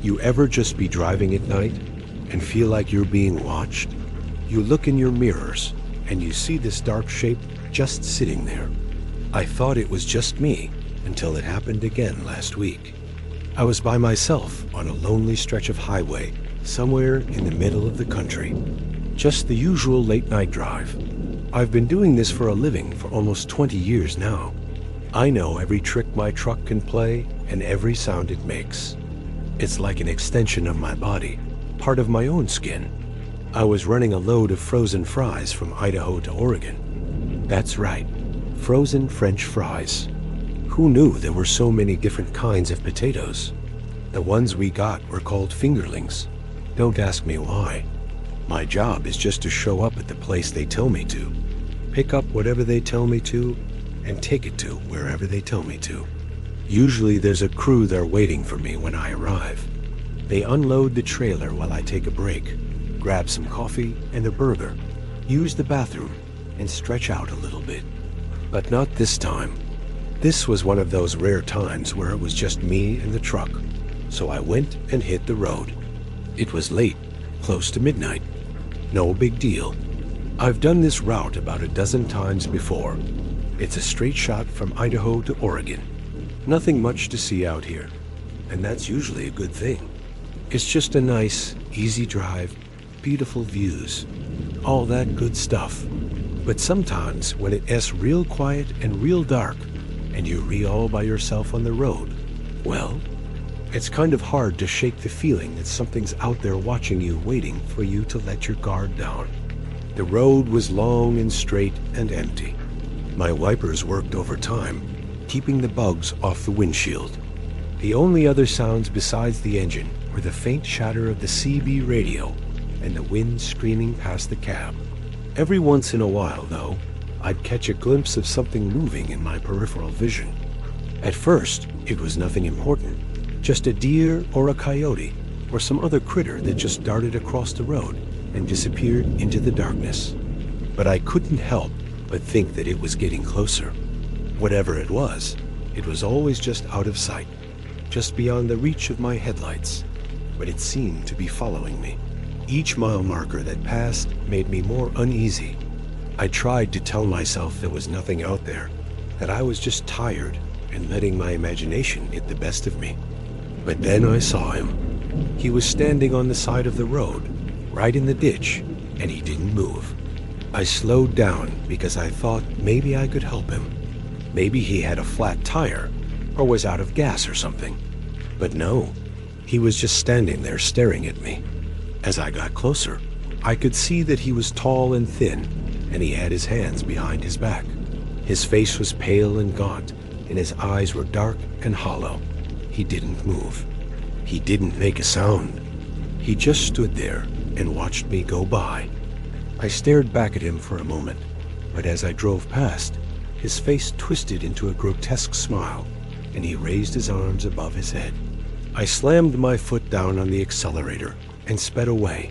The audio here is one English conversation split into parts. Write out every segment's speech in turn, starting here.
You ever just be driving at night and feel like you're being watched? You look in your mirrors and you see this dark shape just sitting there. I thought it was just me until it happened again last week. I was by myself on a lonely stretch of highway somewhere in the middle of the country. Just the usual late night drive. I've been doing this for a living for almost 20 years now. I know every trick my truck can play and every sound it makes. It's like an extension of my body, part of my own skin. I was running a load of frozen fries from Idaho to Oregon. That's right, frozen French fries. Who knew there were so many different kinds of potatoes? The ones we got were called fingerlings. Don't ask me why. My job is just to show up at the place they tell me to, pick up whatever they tell me to, and take it to wherever they tell me to. Usually there's a crew there waiting for me when I arrive. They unload the trailer while I take a break, grab some coffee and a burger, use the bathroom, and stretch out a little bit. But not this time. This was one of those rare times where it was just me and the truck, so I went and hit the road. It was late, close to midnight. No big deal. I've done this route about a dozen times before. It's a straight shot from Idaho to Oregon. Nothing much to see out here, and that's usually a good thing. It's just a nice, easy drive, beautiful views, all that good stuff. But sometimes when it gets real quiet and real dark, and you're all by yourself on the road, well, it's kind of hard to shake the feeling that something's out there watching you, waiting for you to let your guard down. The road was long and straight and empty. My wipers worked overtime, keeping the bugs off the windshield. The only other sounds besides the engine were the faint chatter of the CB radio and the wind screaming past the cab. Every once in a while, though, I'd catch a glimpse of something moving in my peripheral vision. At first, it was nothing important, just a deer or a coyote or some other critter that just darted across the road and disappeared into the darkness. But I couldn't help but think that it was getting closer. Whatever it was always just out of sight, just beyond the reach of my headlights. But it seemed to be following me. Each mile marker that passed made me more uneasy. I tried to tell myself there was nothing out there, that I was just tired and letting my imagination get the best of me. But then I saw him. He was standing on the side of the road, right in the ditch, and he didn't move. I slowed down because I thought maybe I could help him. Maybe he had a flat tire, or was out of gas or something. But no, he was just standing there staring at me. As I got closer, I could see that he was tall and thin, and he had his hands behind his back. His face was pale and gaunt, and his eyes were dark and hollow. He didn't move. He didn't make a sound. He just stood there and watched me go by. I stared back at him for a moment, but as I drove past, his face twisted into a grotesque smile, and he raised his arms above his head. I slammed my foot down on the accelerator and sped away.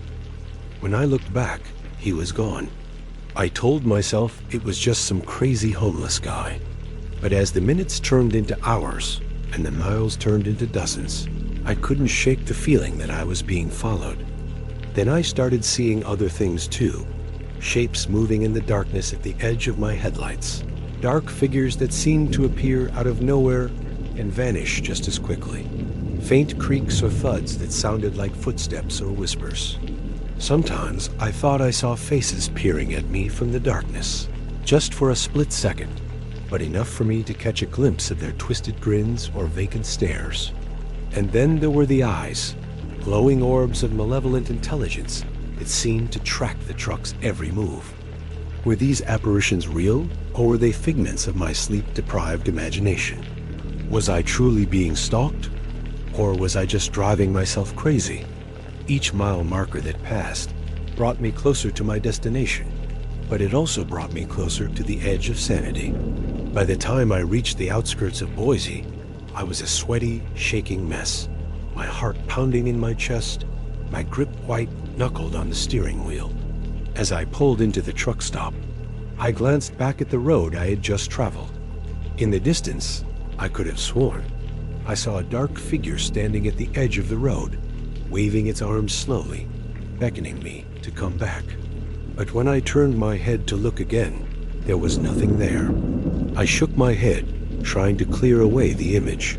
When I looked back, he was gone. I told myself it was just some crazy homeless guy. But as the minutes turned into hours and the miles turned into dozens, I couldn't shake the feeling that I was being followed. Then I started seeing other things too, shapes moving in the darkness at the edge of my headlights. Dark figures that seemed to appear out of nowhere and vanish just as quickly. Faint creaks or thuds that sounded like footsteps or whispers. Sometimes I thought I saw faces peering at me from the darkness, just for a split second, but enough for me to catch a glimpse of their twisted grins or vacant stares. And then there were the eyes, glowing orbs of malevolent intelligence that seemed to track the truck's every move. Were these apparitions real, or were they figments of my sleep-deprived imagination? Was I truly being stalked, or was I just driving myself crazy? Each mile marker that passed brought me closer to my destination, but it also brought me closer to the edge of sanity. By the time I reached the outskirts of Boise, I was a sweaty, shaking mess, my heart pounding in my chest, my grip white-knuckled on the steering wheel. As I pulled into the truck stop, I glanced back at the road I had just traveled. In the distance, I could have sworn I saw a dark figure standing at the edge of the road, waving its arms slowly, beckoning me to come back. But when I turned my head to look again, there was nothing there. I shook my head, trying to clear away the image.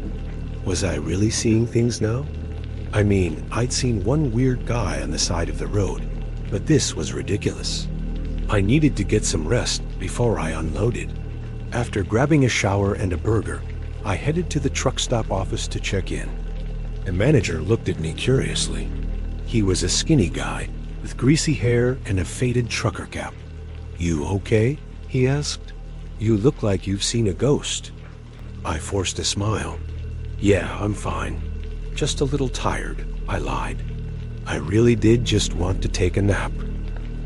Was I really seeing things now? I mean, I'd seen one weird guy on the side of the road, but this was ridiculous. I needed to get some rest before I unloaded. After grabbing a shower and a burger, I headed to the truck stop office to check in. The manager looked at me curiously. He was a skinny guy with greasy hair and a faded trucker cap. "You okay?" he asked. "You look like you've seen a ghost." I forced a smile. "Yeah, I'm fine. Just a little tired," I lied. I really did just want to take a nap.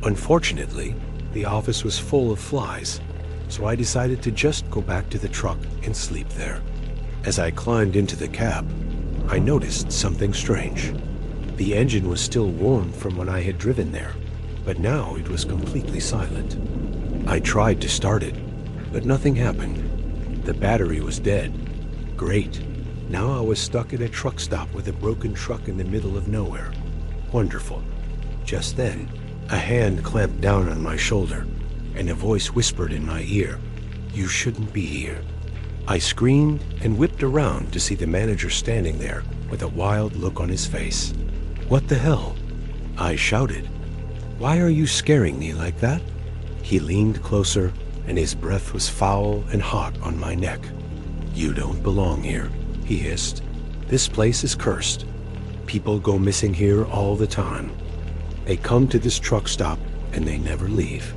Unfortunately, the office was full of flies, so I decided to just go back to the truck and sleep there. As I climbed into the cab, I noticed something strange. The engine was still warm from when I had driven there, but now it was completely silent. I tried to start it, but nothing happened. The battery was dead. Great. Now I was stuck at a truck stop with a broken truck in the middle of nowhere. Wonderful. Just then, a hand clamped down on my shoulder, and a voice whispered in my ear, "You shouldn't be here." I screamed and whipped around to see the manager standing there with a wild look on his face. "What the hell?" I shouted. "Why are you scaring me like that?" He leaned closer, and his breath was foul and hot on my neck. "You don't belong here," he hissed. "This place is cursed. People go missing here all the time. They come to this truck stop and they never leave."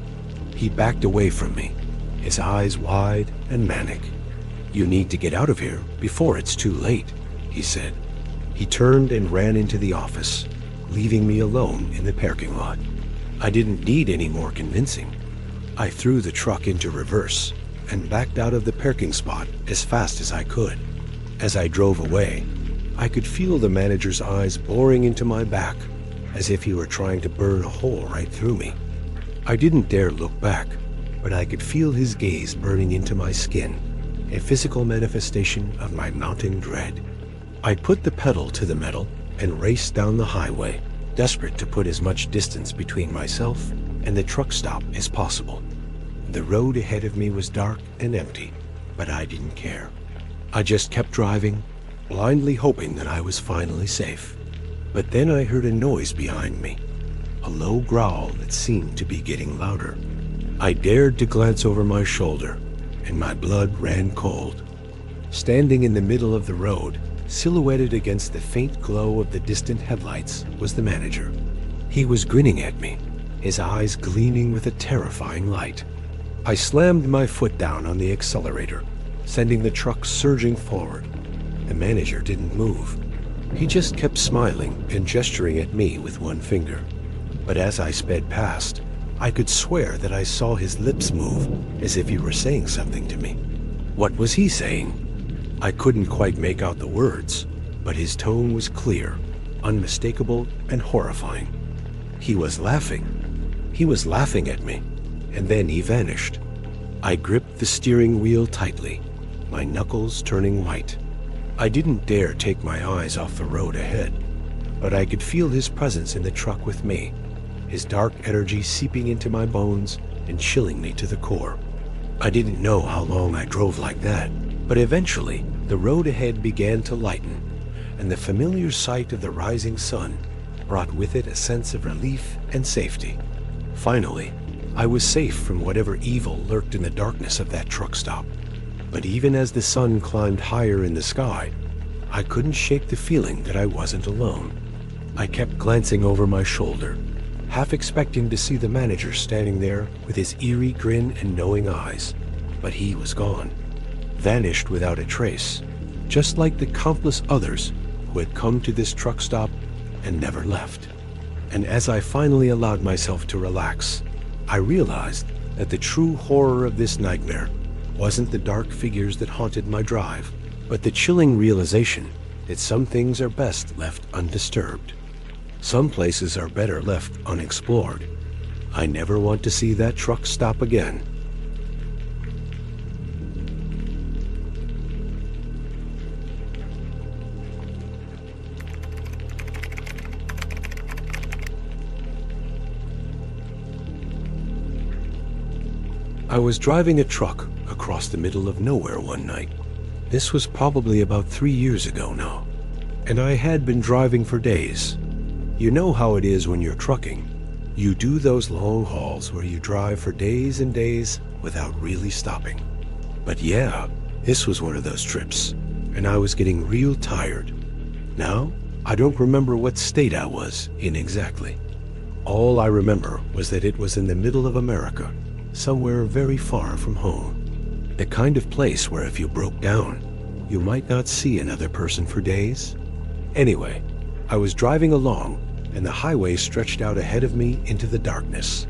He backed away from me, his eyes wide and manic. "You need to get out of here before it's too late," he said. He turned and ran into the office, leaving me alone in the parking lot. I didn't need any more convincing. I threw the truck into reverse and backed out of the parking spot as fast as I could. As I drove away, I could feel the manager's eyes boring into my back, as if he were trying to burn a hole right through me. I didn't dare look back, but I could feel his gaze burning into my skin, a physical manifestation of my mounting dread. I put the pedal to the metal and raced down the highway, desperate to put as much distance between myself and the truck stop as possible. The road ahead of me was dark and empty, but I didn't care. I just kept driving, blindly hoping that I was finally safe. But then I heard a noise behind me, a low growl that seemed to be getting louder. I dared to glance over my shoulder, and my blood ran cold. Standing in the middle of the road, silhouetted against the faint glow of the distant headlights, was the manager. He was grinning at me, his eyes gleaming with a terrifying light. I slammed my foot down on the accelerator, sending the truck surging forward. The manager didn't move. He just kept smiling and gesturing at me with one finger. But as I sped past, I could swear that I saw his lips move as if he were saying something to me. What was he saying? I couldn't quite make out the words, but his tone was clear, unmistakable, and horrifying. He was laughing. He was laughing at me, and then he vanished. I gripped the steering wheel tightly, my knuckles turning white. I didn't dare take my eyes off the road ahead, but I could feel his presence in the truck with me, his dark energy seeping into my bones and chilling me to the core. I didn't know how long I drove like that, but eventually the road ahead began to lighten, and the familiar sight of the rising sun brought with it a sense of relief and safety. Finally, I was safe from whatever evil lurked in the darkness of that truck stop. But even as the sun climbed higher in the sky, I couldn't shake the feeling that I wasn't alone. I kept glancing over my shoulder, half expecting to see the manager standing there with his eerie grin and knowing eyes. But he was gone, vanished without a trace, just like the countless others who had come to this truck stop and never left. And as I finally allowed myself to relax, I realized that the true horror of this nightmare wasn't the dark figures that haunted my drive, but the chilling realization that some things are best left undisturbed. Some places are better left unexplored. I never want to see that truck stop again. I was driving a truck across the middle of nowhere one night. This was probably about 3 years ago now, and I had been driving for days. You know how it is when you're trucking. You do those long hauls where you drive for days and days without really stopping. But yeah, this was one of those trips, and I was getting real tired. Now, I don't remember what state I was in exactly. All I remember was that it was in the middle of America, somewhere very far from home. The kind of place where if you broke down, you might not see another person for days. Anyway, I was driving along, and the highway stretched out ahead of me into the darkness.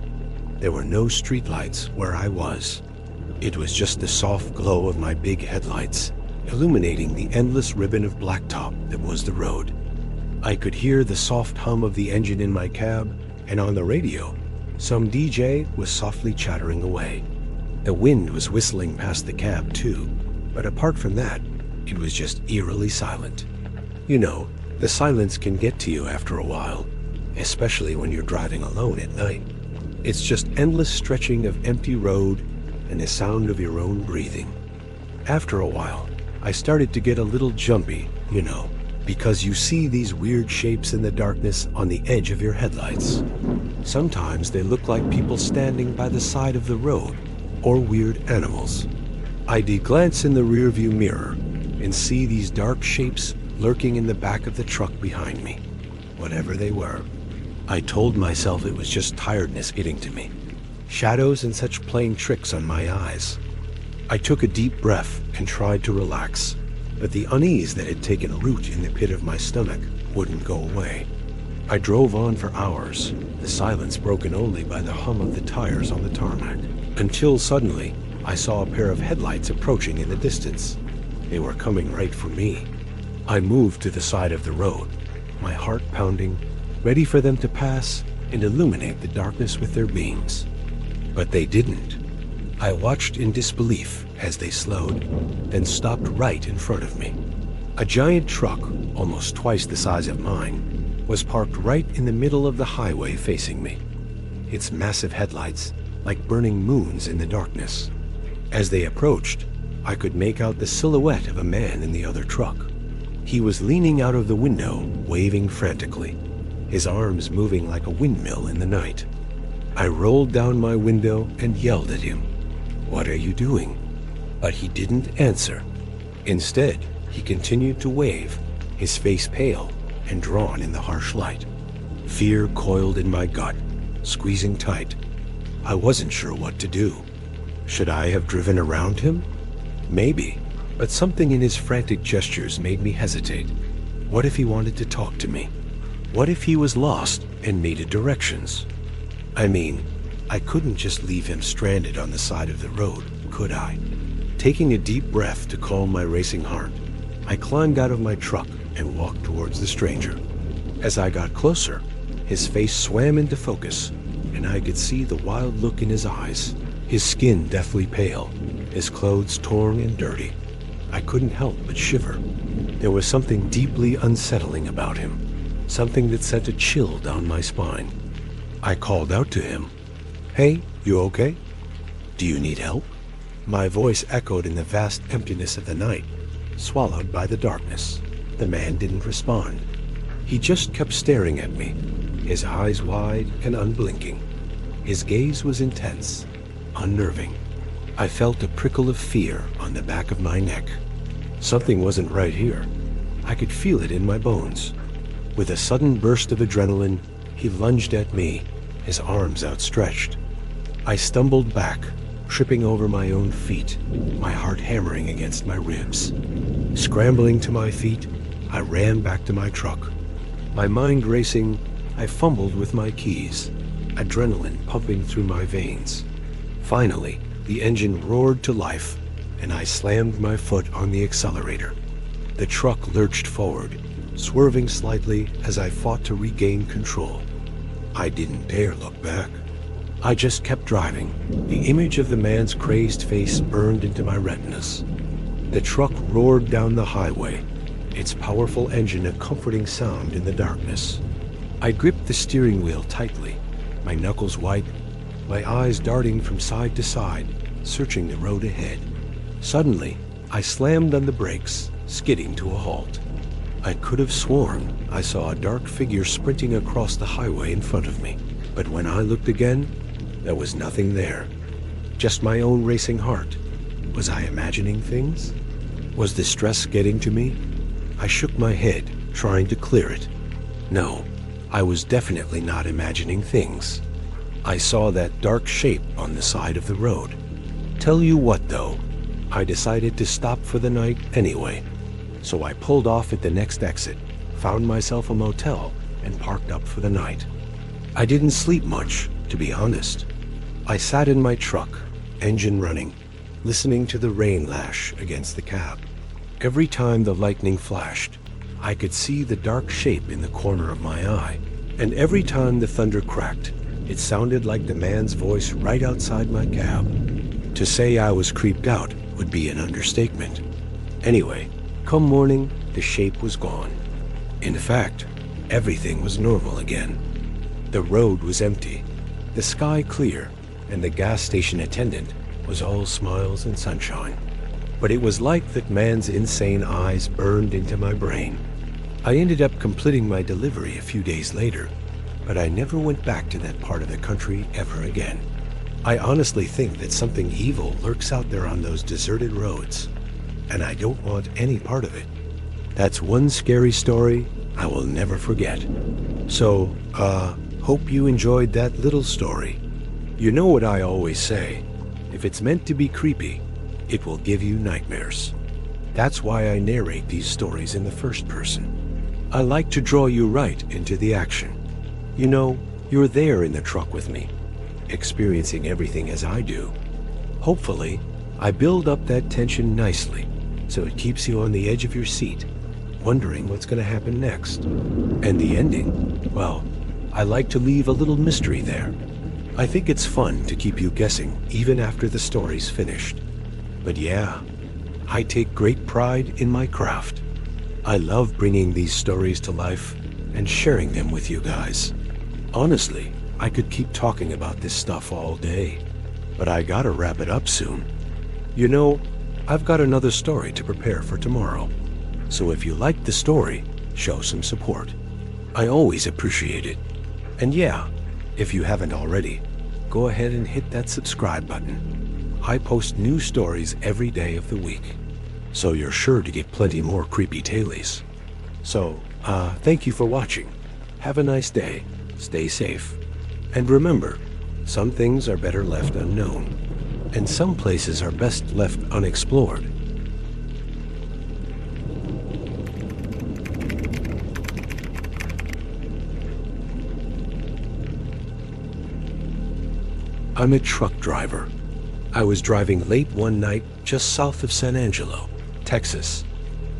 There were no streetlights where I was. It was just the soft glow of my big headlights, illuminating the endless ribbon of blacktop that was the road. I could hear the soft hum of the engine in my cab, and on the radio, some DJ was softly chattering away. The wind was whistling past the cab too, but apart from that, it was just eerily silent. You know, the silence can get to you after a while, especially when you're driving alone at night. It's just endless stretching of empty road and the sound of your own breathing. After a while, I started to get a little jumpy, you know, because you see these weird shapes in the darkness on the edge of your headlights. Sometimes they look like people standing by the side of the road, or weird animals. I did glance in the rearview mirror and see these dark shapes lurking in the back of the truck behind me, whatever they were. I told myself it was just tiredness getting to me, shadows and such playing tricks on my eyes. I took a deep breath and tried to relax, but the unease that had taken root in the pit of my stomach wouldn't go away. I drove on for hours, the silence broken only by the hum of the tires on the tarmac, until suddenly I saw a pair of headlights approaching in the distance. They were coming right for me. I moved to the side of the road, my heart pounding, ready for them to pass and illuminate the darkness with their beams. But they didn't. I watched in disbelief as they slowed, then stopped right in front of me. A giant truck, almost twice the size of mine, was parked right in the middle of the highway facing me, its massive headlights like burning moons in the darkness. As they approached, I could make out the silhouette of a man in the other truck. He was leaning out of the window, waving frantically, his arms moving like a windmill in the night. I rolled down my window and yelled at him, "What are you doing?" But he didn't answer. Instead, he continued to wave, his face pale and drawn in the harsh light. Fear coiled in my gut, squeezing tight. I wasn't sure what to do. Should I have driven around him? Maybe, but something in his frantic gestures made me hesitate. What if he wanted to talk to me? What if he was lost and needed directions? I mean, I couldn't just leave him stranded on the side of the road, could I? Taking a deep breath to calm my racing heart, I climbed out of my truck and walked towards the stranger. As I got closer, his face swam into focus, and I could see the wild look in his eyes, his skin deathly pale, his clothes torn and dirty. I couldn't help but shiver. There was something deeply unsettling about him, something that sent a chill down my spine. I called out to him, "Hey, you okay? Do you need help?" My voice echoed in the vast emptiness of the night, swallowed by the darkness. The man didn't respond. He just kept staring at me, his eyes wide and unblinking. His gaze was intense, unnerving. I felt a prickle of fear on the back of my neck. Something wasn't right here. I could feel it in my bones. With a sudden burst of adrenaline, he lunged at me, his arms outstretched. I stumbled back, tripping over my own feet, my heart hammering against my ribs. Scrambling to my feet, I ran back to my truck. My mind racing, I fumbled with my keys, adrenaline pumping through my veins. Finally, the engine roared to life, and I slammed my foot on the accelerator. The truck lurched forward, swerving slightly as I fought to regain control. I didn't dare look back. I just kept driving. The image of the man's crazed face burned into my retinas. The truck roared down the highway, its powerful engine a comforting sound in the darkness. I gripped the steering wheel tightly, my knuckles white, my eyes darting from side to side, searching the road ahead. Suddenly, I slammed on the brakes, skidding to a halt. I could have sworn I saw a dark figure sprinting across the highway in front of me, but when I looked again, there was nothing there. Just my own racing heart. Was I imagining things? Was the stress getting to me? I shook my head, trying to clear it. No, I was definitely not imagining things. I saw that dark shape on the side of the road. Tell you what, though, I decided to stop for the night anyway. So I pulled off at the next exit, found myself a motel, and parked up for the night. I didn't sleep much, to be honest. I sat in my truck, engine running, listening to the rain lash against the cab. Every time the lightning flashed, I could see the dark shape in the corner of my eye. And every time the thunder cracked, it sounded like the man's voice right outside my cab. To say I was creeped out would be an understatement. Anyway, come morning, the shape was gone. In fact, everything was normal again. The road was empty, the sky clear, and the gas station attendant was all smiles and sunshine. But it was like that man's insane eyes burned into my brain. I ended up completing my delivery a few days later, but I never went back to that part of the country ever again. I honestly think that something evil lurks out there on those deserted roads, and I don't want any part of it. That's one scary story I will never forget. So, hope you enjoyed that little story. You know what I always say, if it's meant to be creepy, it will give you nightmares. That's why I narrate these stories in the first person. I like to draw you right into the action. You know, you're there in the truck with me, experiencing everything as I do. Hopefully, I build up that tension nicely, so it keeps you on the edge of your seat, wondering what's going to happen next. And the ending, well, I like to leave a little mystery there. I think it's fun to keep you guessing even after the story's finished. But yeah, I take great pride in my craft. I love bringing these stories to life and sharing them with you guys. Honestly, I could keep talking about this stuff all day, but I gotta wrap it up soon. You know, I've got another story to prepare for tomorrow, so if you like the story, show some support. I always appreciate it. And yeah, if you haven't already, go ahead and hit that subscribe button. I post new stories every day of the week, so you're sure to get plenty more creepy tailies. So, thank you for watching. Have a nice day, stay safe, and remember, some things are better left unknown, and some places are best left unexplored. I'm a truck driver. I was driving late one night just south of San Angelo, Texas.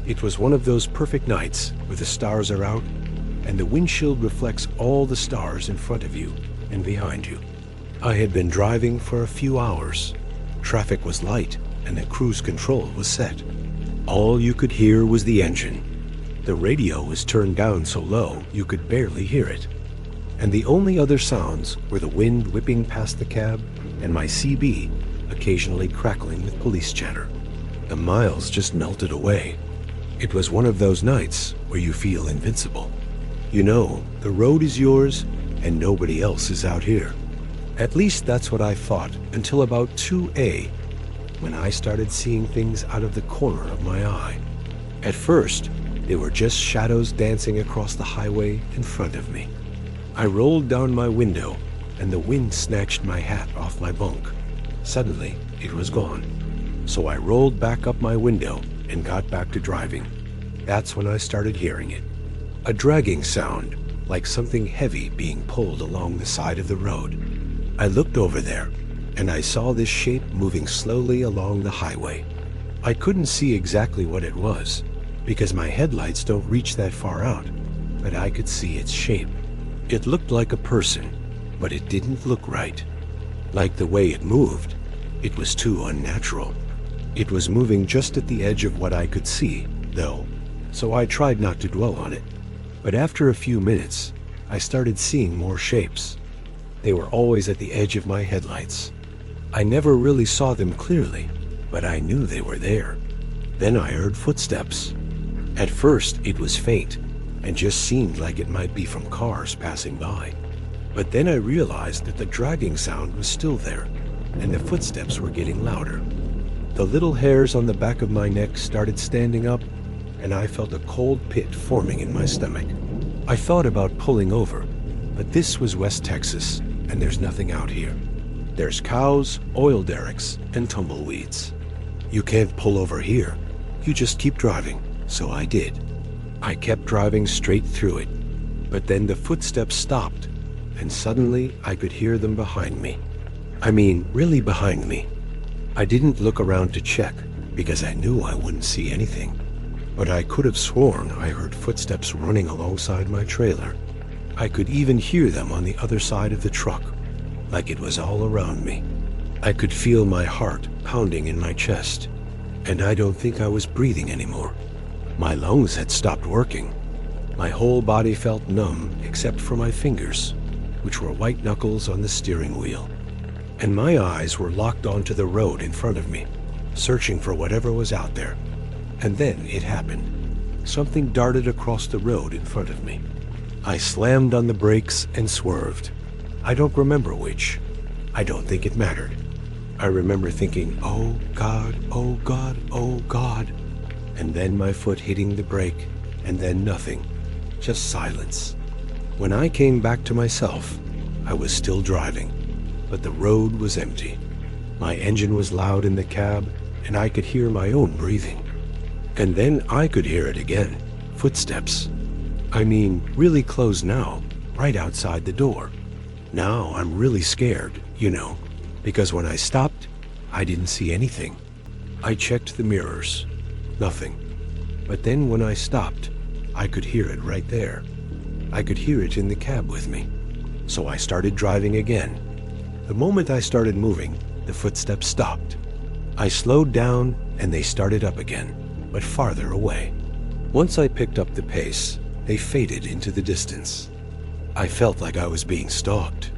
It was one of those perfect nights where the stars are out and the windshield reflects all the stars in front of you and behind you. I had been driving for a few hours. Traffic was light and the cruise control was set. All you could hear was the engine. The radio was turned down so low you could barely hear it. And the only other sounds were the wind whipping past the cab and my CB occasionally crackling with police chatter. The miles just melted away. It was one of those nights where you feel invincible. You know, the road is yours and nobody else is out here. At least that's what I thought until about 2 when I started seeing things out of the corner of my eye. At first, they were just shadows dancing across the highway in front of me. I rolled down my window and the wind snatched my hat off my bunk. Suddenly, it was gone. So I rolled back up my window and got back to driving. That's when I started hearing it. A dragging sound, like something heavy being pulled along the side of the road. I looked over there, and I saw this shape moving slowly along the highway. I couldn't see exactly what it was, because my headlights don't reach that far out, but I could see its shape. It looked like a person, but it didn't look right. Like the way it moved, it was too unnatural. It was moving just at the edge of what I could see, though, so I tried not to dwell on it. But after a few minutes, I started seeing more shapes. They were always at the edge of my headlights. I never really saw them clearly, but I knew they were there. Then I heard footsteps. At first, it was faint and just seemed like it might be from cars passing by. But then I realized that the dragging sound was still there, and the footsteps were getting louder. The little hairs on the back of my neck started standing up, and I felt a cold pit forming in my stomach. I thought about pulling over, but this was West Texas, and there's nothing out here. There's cows, oil derricks, and tumbleweeds. You can't pull over here. You just keep driving. So I did. I kept driving straight through it, but then the footsteps stopped, and suddenly I could hear them behind me. I mean, really behind me. I didn't look around to check, because I knew I wouldn't see anything. But I could have sworn I heard footsteps running alongside my trailer. I could even hear them on the other side of the truck, like it was all around me. I could feel my heart pounding in my chest, and I don't think I was breathing anymore. My lungs had stopped working. My whole body felt numb except for my fingers, which were white knuckles on the steering wheel. And my eyes were locked onto the road in front of me, searching for whatever was out there. And then it happened. Something darted across the road in front of me. I slammed on the brakes and swerved. I don't remember which. I don't think it mattered. I remember thinking, oh God, oh God, oh God. And then my foot hitting the brake, and then nothing. Just silence. When I came back to myself, I was still driving, but the road was empty. My engine was loud in the cab, and I could hear my own breathing. And then I could hear it again. Footsteps. I mean, really close now, right outside the door. Now I'm really scared, because when I stopped, I didn't see anything. I checked the mirrors. Nothing. But then when I stopped, I could hear it right there. I could hear it in the cab with me. So I started driving again. The moment I started moving, the footsteps stopped. I slowed down and they started up again, but farther away. Once I picked up the pace, they faded into the distance. I felt like I was being stalked.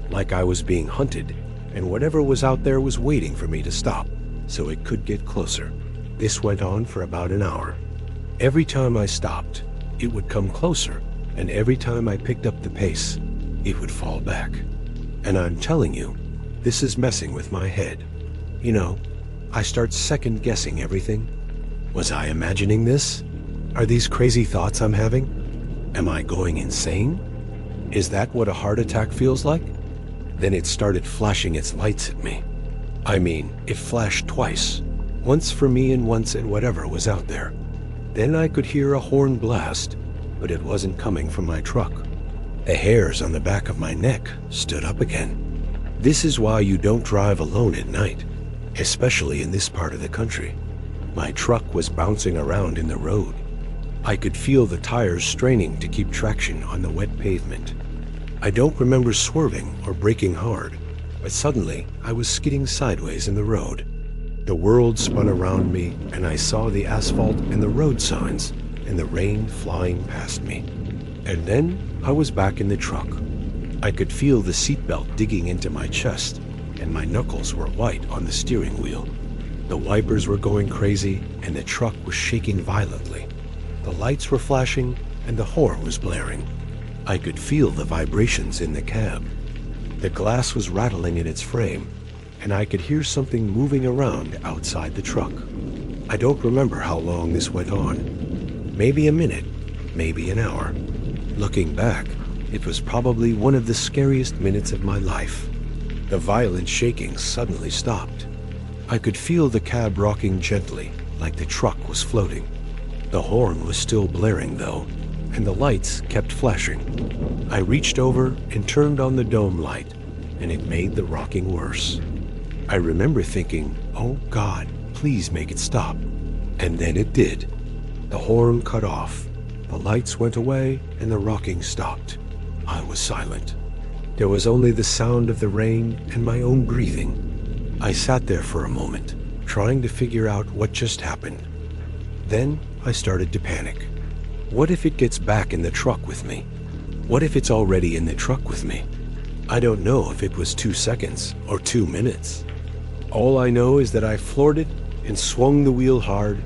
Like I was being hunted, and whatever was out there was waiting for me to stop, so it could get closer. This went on for about an hour. Every time I stopped, it would come closer, and every time I picked up the pace, it would fall back. And I'm telling you, this is messing with my head. I start second-guessing everything. Was I imagining this? Are these crazy thoughts I'm having? Am I going insane? Is that what a heart attack feels like? Then it started flashing its lights at me. I mean, it flashed twice. Once for me and once at whatever was out there. Then I could hear a horn blast, but it wasn't coming from my truck. The hairs on the back of my neck stood up again. This is why you don't drive alone at night, especially in this part of the country. My truck was bouncing around in the road. I could feel the tires straining to keep traction on the wet pavement. I don't remember swerving or braking hard, but suddenly I was skidding sideways in the road. The world spun around me, and I saw the asphalt and the road signs, and the rain flying past me. And then I was back in the truck. I could feel the seatbelt digging into my chest, and my knuckles were white on the steering wheel. The wipers were going crazy, and the truck was shaking violently. The lights were flashing, and the horn was blaring. I could feel the vibrations in the cab. The glass was rattling in its frame, and I could hear something moving around outside the truck. I don't remember how long this went on. Maybe a minute, maybe an hour. Looking back, it was probably one of the scariest minutes of my life. The violent shaking suddenly stopped. I could feel the cab rocking gently, like the truck was floating. The horn was still blaring, though, and the lights kept flashing. I reached over and turned on the dome light, and it made the rocking worse. I remember thinking, oh God, please make it stop. And then it did. The horn cut off. The lights went away and the rocking stopped. I was silent. There was only the sound of the rain and my own breathing. I sat there for a moment, trying to figure out what just happened. Then I started to panic. What if it gets back in the truck with me? What if it's already in the truck with me? I don't know if it was 2 seconds or 2 minutes. All I know is that I floored it and swung the wheel hard,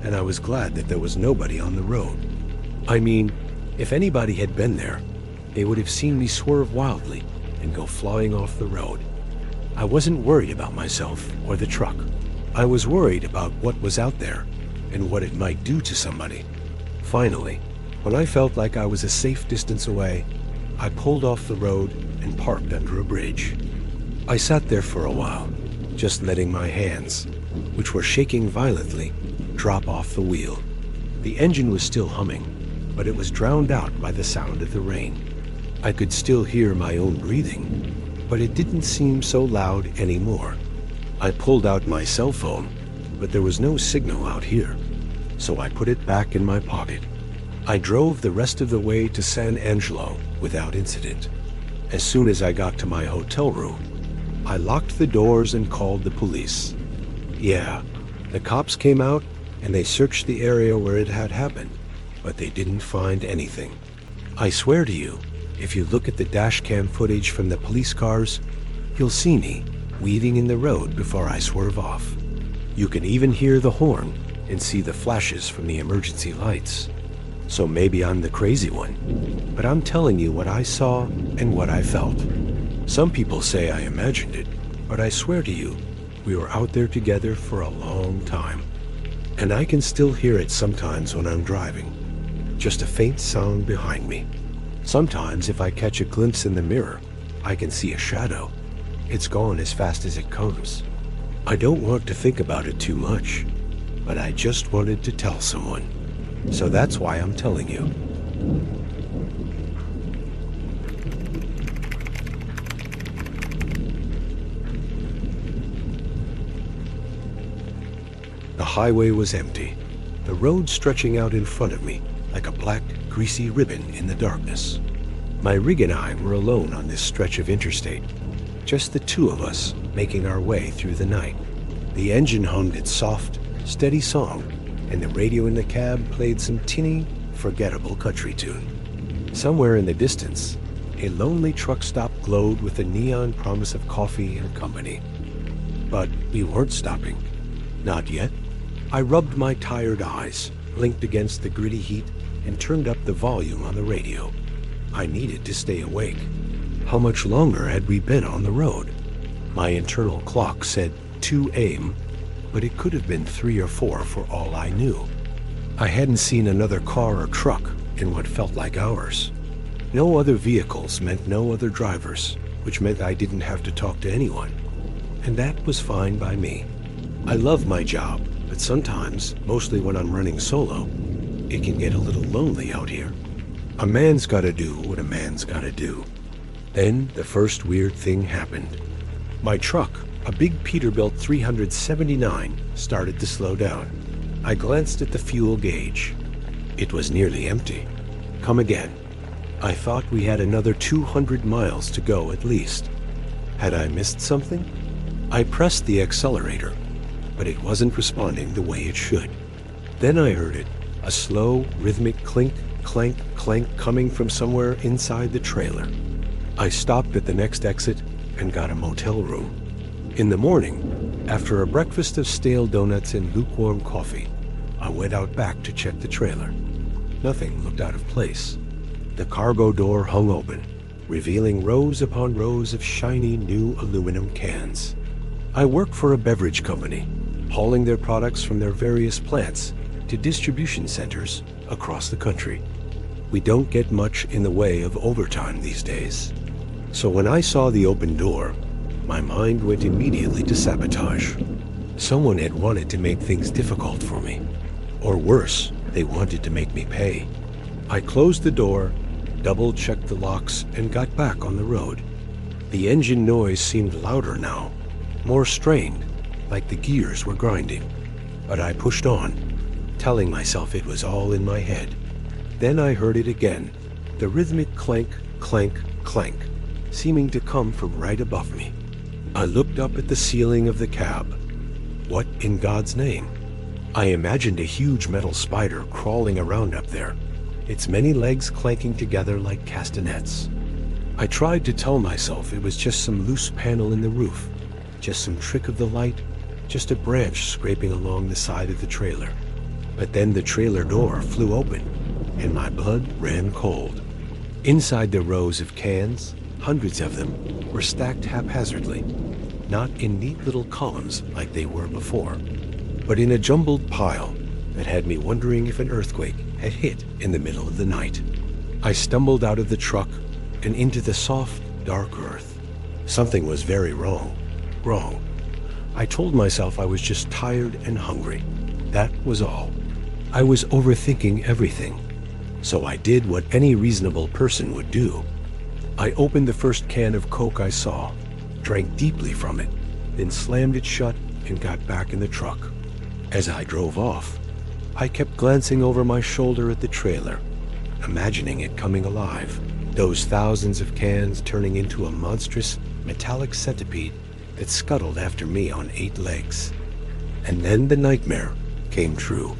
and I was glad that there was nobody on the road. I mean, if anybody had been there, they would have seen me swerve wildly and go flying off the road. I wasn't worried about myself or the truck. I was worried about what was out there and what it might do to somebody. Finally, when I felt like I was a safe distance away, I pulled off the road and parked under a bridge. I sat there for a while, just letting my hands, which were shaking violently, drop off the wheel. The engine was still humming, but it was drowned out by the sound of the rain. I could still hear my own breathing, but it didn't seem so loud anymore. I pulled out my cell phone, but there was no signal out here, so I put it back in my pocket. I drove the rest of the way to San Angelo without incident. As soon as I got to my hotel room, I locked the doors and called the police. Yeah, the cops came out and they searched the area where it had happened, but they didn't find anything. I swear to you, if you look at the dash cam footage from the police cars, you'll see me weaving in the road before I swerve off. You can even hear the horn and see the flashes from the emergency lights. So maybe I'm the crazy one, but I'm telling you what I saw and what I felt. Some people say I imagined it, but I swear to you, we were out there together for a long time. And I can still hear it sometimes when I'm driving, just a faint sound behind me. Sometimes if I catch a glimpse in the mirror, I can see a shadow. It's gone as fast as it comes. I don't want to think about it too much, but I just wanted to tell someone. So that's why I'm telling you. The highway was empty, the road stretching out in front of me like a black, greasy ribbon in the darkness. My rig and I were alone on this stretch of interstate, just the two of us making our way through the night. The engine hummed its soft, steady song, and the radio in the cab played some tinny, forgettable country tune. Somewhere in the distance, a lonely truck stop glowed with the neon promise of coffee and company. But we weren't stopping. Not yet. I rubbed my tired eyes, blinked against the gritty heat, and turned up the volume on the radio. I needed to stay awake. How much longer had we been on the road? My internal clock said 2 a.m., but it could have been 3 or 4 for all I knew. I hadn't seen another car or truck in what felt like hours. No other vehicles meant no other drivers, which meant I didn't have to talk to anyone. And that was fine by me. I love my job, but sometimes, mostly when I'm running solo, it can get a little lonely out here. A man's gotta do what a man's gotta do. Then the first weird thing happened. My truck, a big Peterbilt 379, started to slow down. I glanced at the fuel gauge. It was nearly empty. Come again. I thought we had another 200 miles to go at least. Had I missed something? I pressed the accelerator, but it wasn't responding the way it should. Then I heard it, a slow, rhythmic clink, clank, clank coming from somewhere inside the trailer. I stopped at the next exit and got a motel room. In the morning, after a breakfast of stale donuts and lukewarm coffee, I went out back to check the trailer. Nothing looked out of place. The cargo door hung open, revealing rows upon rows of shiny new aluminum cans. I work for a beverage company, hauling their products from their various plants to distribution centers across the country. We don't get much in the way of overtime these days. So when I saw the open door, my mind went immediately to sabotage. Someone had wanted to make things difficult for me. Or worse, they wanted to make me pay. I closed the door, double-checked the locks, and got back on the road. The engine noise seemed louder now, more strained, like the gears were grinding. But I pushed on, telling myself it was all in my head. Then I heard it again, the rhythmic clank, clank, clank, seeming to come from right above me. I looked up at the ceiling of the cab. What in God's name? I imagined a huge metal spider crawling around up there, its many legs clanking together like castanets. I tried to tell myself it was just some loose panel in the roof, just some trick of the light, just a branch scraping along the side of the trailer. But then the trailer door flew open, and my blood ran cold. Inside the rows of cans, hundreds of them, were stacked haphazardly, not in neat little columns like they were before, but in a jumbled pile that had me wondering if an earthquake had hit in the middle of the night. I stumbled out of the truck and into the soft, dark earth. Something was very wrong. Wrong. I told myself I was just tired and hungry. That was all. I was overthinking everything. So I did what any reasonable person would do. I opened the first can of Coke I saw, drank deeply from it, then slammed it shut and got back in the truck. As I drove off, I kept glancing over my shoulder at the trailer, imagining it coming alive, those thousands of cans turning into a monstrous metallic centipede that scuttled after me on 8 legs. And then the nightmare came true.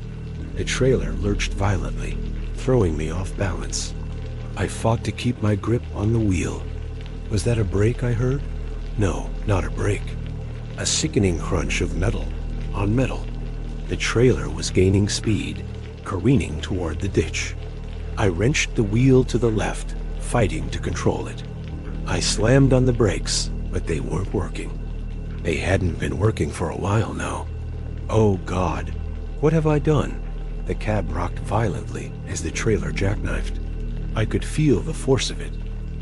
The trailer lurched violently, throwing me off balance. I fought to keep my grip on the wheel. Was that a brake I heard? No, not a brake. A sickening crunch of metal on metal. The trailer was gaining speed, careening toward the ditch. I wrenched the wheel to the left, fighting to control it. I slammed on the brakes, but they weren't working. They hadn't been working for a while now. Oh God, what have I done? The cab rocked violently as the trailer jackknifed. I could feel the force of it,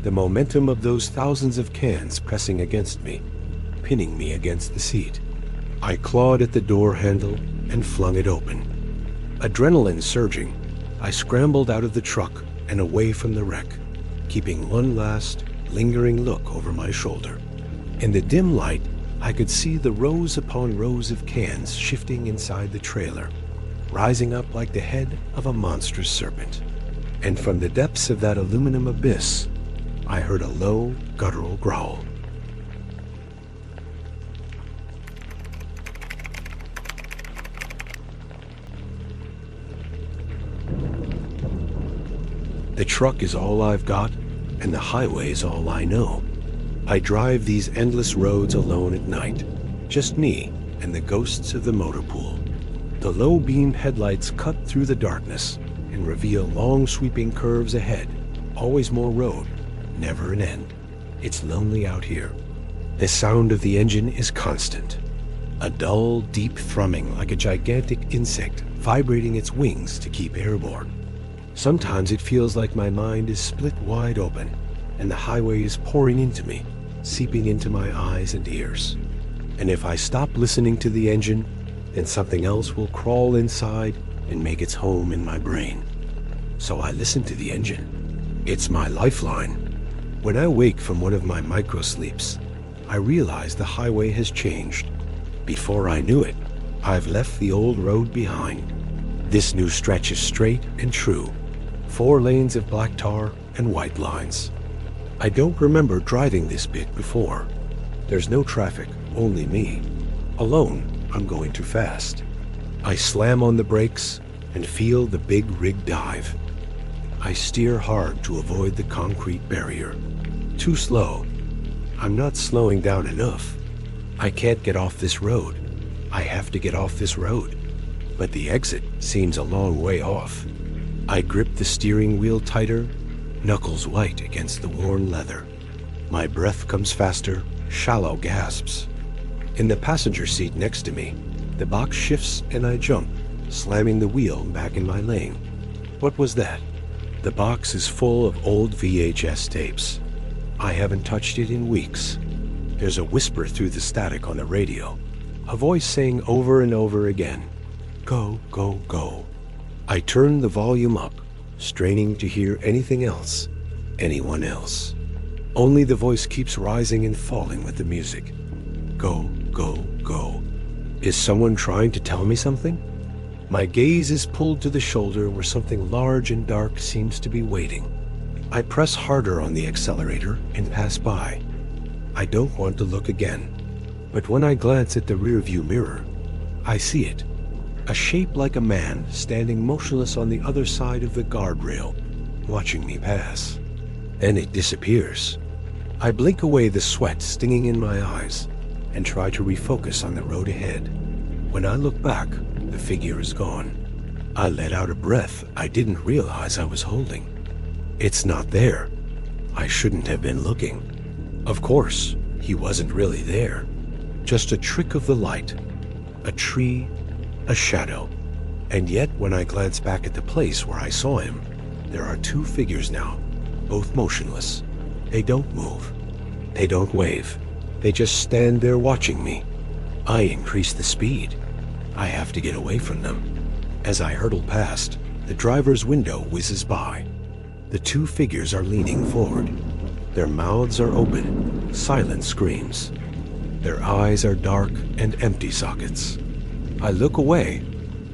the momentum of those thousands of cans pressing against me, pinning me against the seat. I clawed at the door handle and flung it open. Adrenaline surging, I scrambled out of the truck and away from the wreck, keeping one last, lingering look over my shoulder. In the dim light, I could see the rows upon rows of cans shifting inside the trailer, rising up like the head of a monstrous serpent. And from the depths of that aluminum abyss, I heard a low, guttural growl. The truck is all I've got, and the highway is all I know. I drive these endless roads alone at night, just me and the ghosts of the motor pool. The low-beam headlights cut through the darkness and reveal long sweeping curves ahead, always more road, never an end. It's lonely out here. The sound of the engine is constant, a dull, deep thrumming like a gigantic insect vibrating its wings to keep airborne. Sometimes it feels like my mind is split wide open and the highway is pouring into me, seeping into my eyes and ears. And if I stop listening to the engine, then something else will crawl inside and make its home in my brain. So I listen to the engine. It's my lifeline. When I wake from one of my micro-sleeps, I realize the highway has changed. Before I knew it, I've left the old road behind. This new stretch is straight and true. 4 lanes of black tar and white lines. I don't remember driving this bit before. There's no traffic, only me. Alone, I'm going too fast. I slam on the brakes and feel the big rig dive. I steer hard to avoid the concrete barrier. Too slow. I'm not slowing down enough. I can't get off this road. I have to get off this road. But the exit seems a long way off. I grip the steering wheel tighter, knuckles white against the worn leather. My breath comes faster, shallow gasps. In the passenger seat next to me, the box shifts and I jump, slamming the wheel back in my lane. What was that? The box is full of old VHS tapes. I haven't touched it in weeks. There's a whisper through the static on the radio, a voice saying over and over again, "Go, go, go." I turn the volume up, straining to hear anything else, anyone else. Only the voice keeps rising and falling with the music. Go, go, go. Is someone trying to tell me something? My gaze is pulled to the shoulder where something large and dark seems to be waiting. I press harder on the accelerator and pass by. I don't want to look again. But when I glance at the rearview mirror, I see it. A shape like a man standing motionless on the other side of the guardrail, watching me pass. Then it disappears, I blink away the sweat stinging in my eyes and try to refocus on the road ahead. When I look back, the figure is gone. I let out a breath I didn't realize I was holding. It's not there. I shouldn't have been looking. Of course, he wasn't really there. Just a trick of the light, a tree, a shadow. And yet, when I glance back at the place where I saw him, there are two figures now, both motionless. They don't move. They don't wave. They just stand there watching me. I increase the speed. I have to get away from them. As I hurtle past, the driver's window whizzes by. The two figures are leaning forward. Their mouths are open, silent screams. Their eyes are dark and empty sockets. I look away,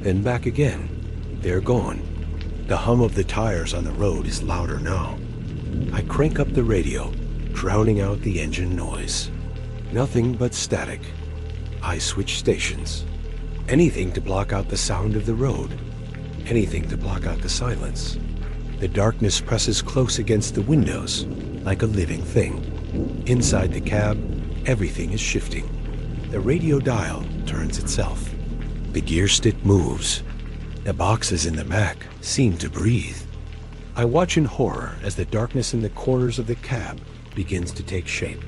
then back again. They're gone. The hum of the tires on the road is louder now. I crank up the radio, drowning out the engine noise. Nothing but static. I switch stations. Anything to block out the sound of the road. Anything to block out the silence. The darkness presses close against the windows, like a living thing. Inside the cab, everything is shifting. The radio dial turns itself. The gear stick moves. The boxes in the back seem to breathe. I watch in horror as the darkness in the corners of the cab begins to take shape.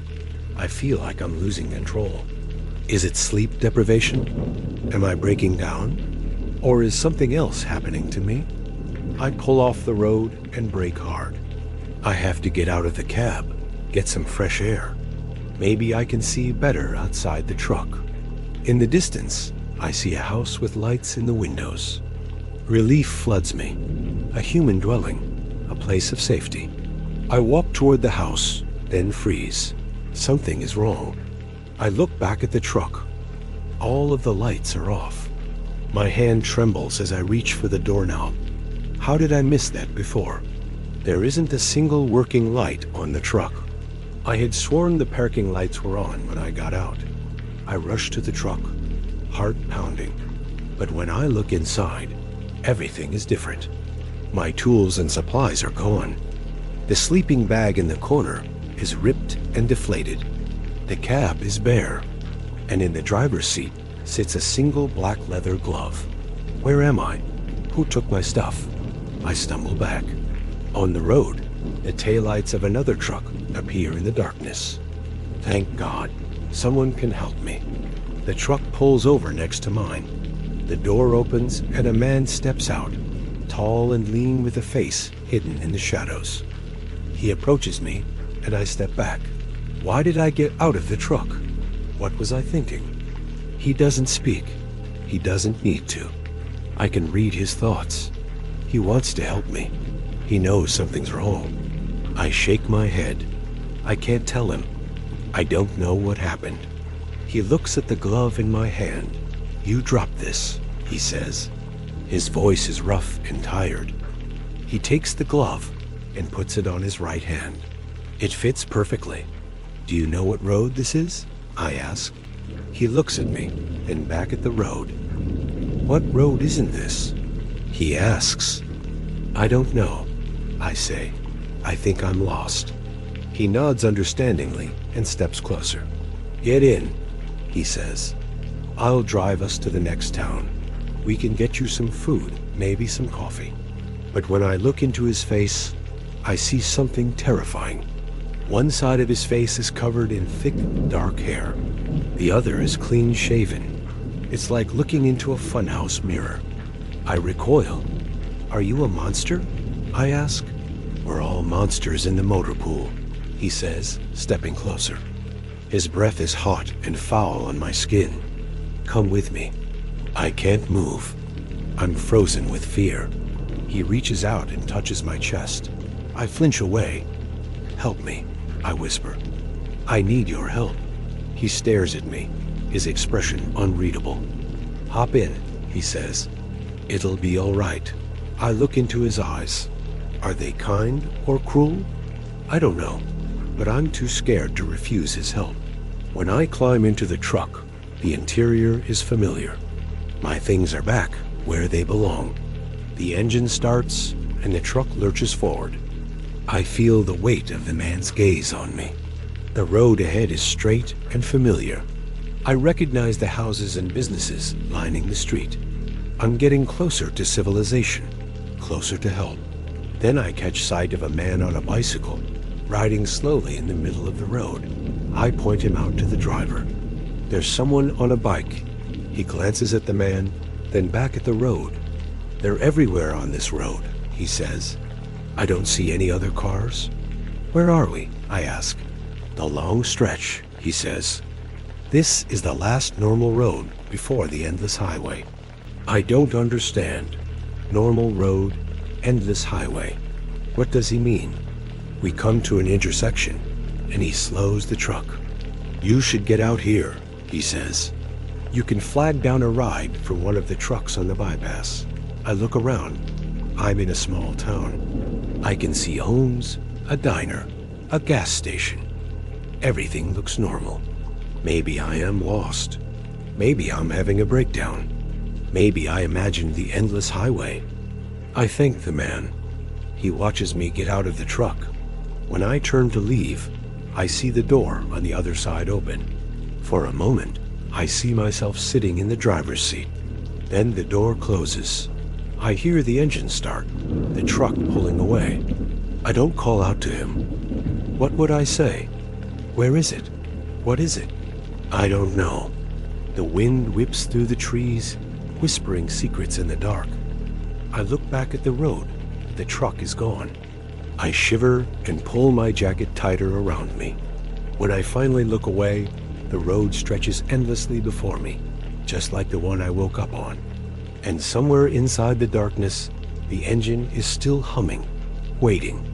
I feel like I'm losing control. Is it sleep deprivation? Am I breaking down? Or is something else happening to me? I pull off the road and brake hard. I have to get out of the cab, get some fresh air. Maybe I can see better outside the truck. In the distance, I see a house with lights in the windows. Relief floods me. A human dwelling, a place of safety. I walk toward the house, then freeze. Something is wrong. I look back at the truck. All of the lights are off. My hand trembles as I reach for the doorknob. How did I miss that before? There isn't a single working light on the truck. I had sworn the parking lights were on when I got out. I rush to the truck, heart pounding. But when I look inside, everything is different. My tools and supplies are gone. The sleeping bag in the corner is ripped and deflated. The cab is bare, and in the driver's seat sits a single black leather glove. Where am I? Who took my stuff? I stumble back. On the road, the taillights of another truck appear in the darkness. Thank God, someone can help me. The truck pulls over next to mine. The door opens and a man steps out, tall and lean with a face hidden in the shadows. He approaches me, and I step back. Why did I get out of the truck? What was I thinking? He doesn't speak. He doesn't need to. I can read his thoughts. He wants to help me. He knows something's wrong. I shake my head. I can't tell him. I don't know what happened. He looks at the glove in my hand. You dropped this, he says. His voice is rough and tired. He takes the glove and puts it on his right hand. It fits perfectly. Do you know what road this is? I ask. He looks at me, then back at the road. What road isn't this? He asks. I don't know, I say. I think I'm lost. He nods understandingly and steps closer. Get in, he says. I'll drive us to the next town. We can get you some food, maybe some coffee. But when I look into his face, I see something terrifying. One side of his face is covered in thick, dark hair. The other is clean shaven. It's like looking into a funhouse mirror. I recoil. Are you a monster? I ask. We're all monsters in the motor pool, he says, stepping closer. His breath is hot and foul on my skin. Come with me. I can't move. I'm frozen with fear. He reaches out and touches my chest. I flinch away. Help me, I whisper. I need your help. He stares at me, his expression unreadable. Hop in, he says. It'll be all right. I look into his eyes. Are they kind or cruel? I don't know, but I'm too scared to refuse his help. When I climb into the truck, the interior is familiar. My things are back where they belong. The engine starts and the truck lurches forward. I feel the weight of the man's gaze on me. The road ahead is straight and familiar. I recognize the houses and businesses lining the street. I'm getting closer to civilization, closer to help. Then I catch sight of a man on a bicycle, riding slowly in the middle of the road. I point him out to the driver. There's someone on a bike. He glances at the man, then back at the road. They're everywhere on this road, he says. I don't see any other cars. Where are we? I ask. The long stretch, he says. This is the last normal road before the endless highway. I don't understand. Normal road, endless highway. What does he mean? We come to an intersection, and he slows the truck. You should get out here, he says. You can flag down a ride for one of the trucks on the bypass. I look around. I'm in a small town. I can see homes, a diner, a gas station. Everything looks normal. Maybe I am lost. Maybe I'm having a breakdown. Maybe I imagined the endless highway. I thank the man. He watches me get out of the truck. When I turn to leave, I see the door on the other side open. For a moment, I see myself sitting in the driver's seat. Then the door closes. I hear the engine start, the truck pulling away. I don't call out to him. What would I say? Where is it? What is it? I don't know. The wind whips through the trees, whispering secrets in the dark. I look back at the road. The truck is gone. I shiver and pull my jacket tighter around me. When I finally look away, the road stretches endlessly before me, just like the one I woke up on. And somewhere inside the darkness, the engine is still humming, waiting.